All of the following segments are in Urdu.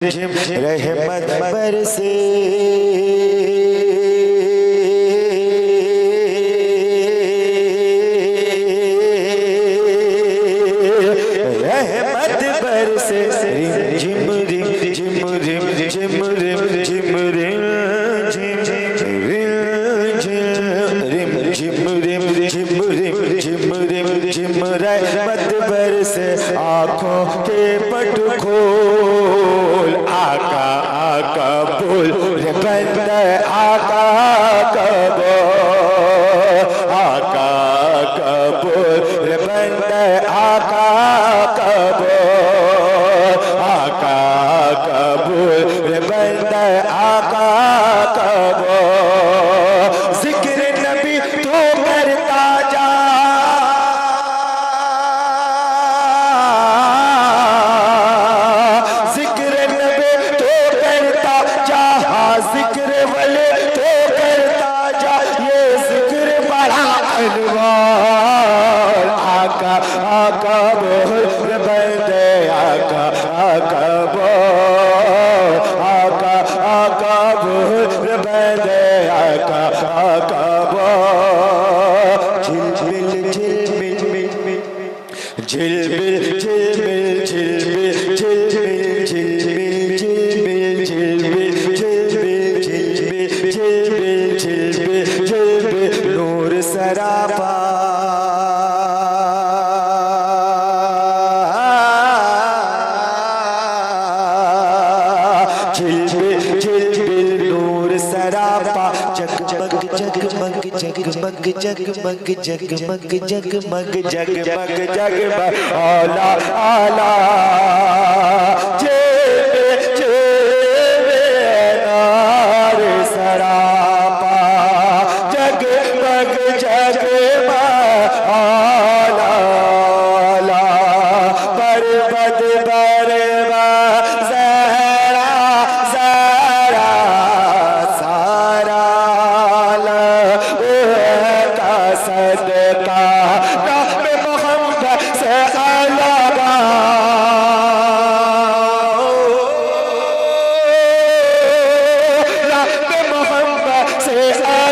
رحمت برسے رحمت برسے رم رم جم رم جم رم جم رم جم رم جم رم جم رم جم رم جم رحمت برسے آنکھوں کے پٹ کھول آقا آقا بول بندہ آقا کا بول آقا آقا بول بندہ آقا کا بول آقا آقا بول بندہ آقا کا بول ذکر نبی تو کرتا جا ذکر نبی تو کرتا جا ذکر والے تو کرتا جا یہ ذکر بڑا انوار آقا آقا بول بندے آقا آقا بول آقا آقا بول بندے آقا آقا بول جھلمل جھلمل جھلمل جھلمل جھلمل جھلمل جھلمل جھلمل نور سراپا جھلمل جھلمل نور سراپا جگمگ جگمگ جگمگ جگمگ جگمگ جگمگ جگمگ جگمگ اولا اولا نار سراپا جگمگ جگمگ اولا اولا بربد بربا زہرا زہرا سارا کا صدقہ نام محمد سے لگا نام محمد سے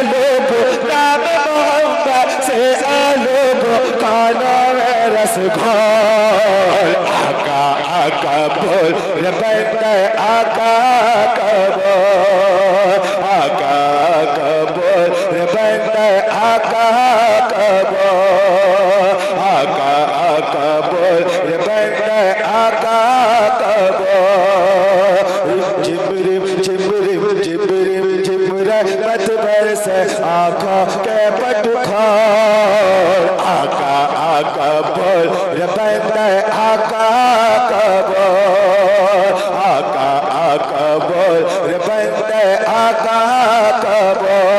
لوگ نام محمد سے لوگ کانوں میں رس گھول آقا آقا بول بندہ آقا کا بول آقا آقا بول بندہ آقا کا بول آقا آقا بول بندہ آقا کا بول جبرم جبرم جبرم جب رحمت برسے آنکھوں کے پٹ کھول آقا آقا بول بندہ آقا کا بول آقا آقا بول بندہ آقا کا بول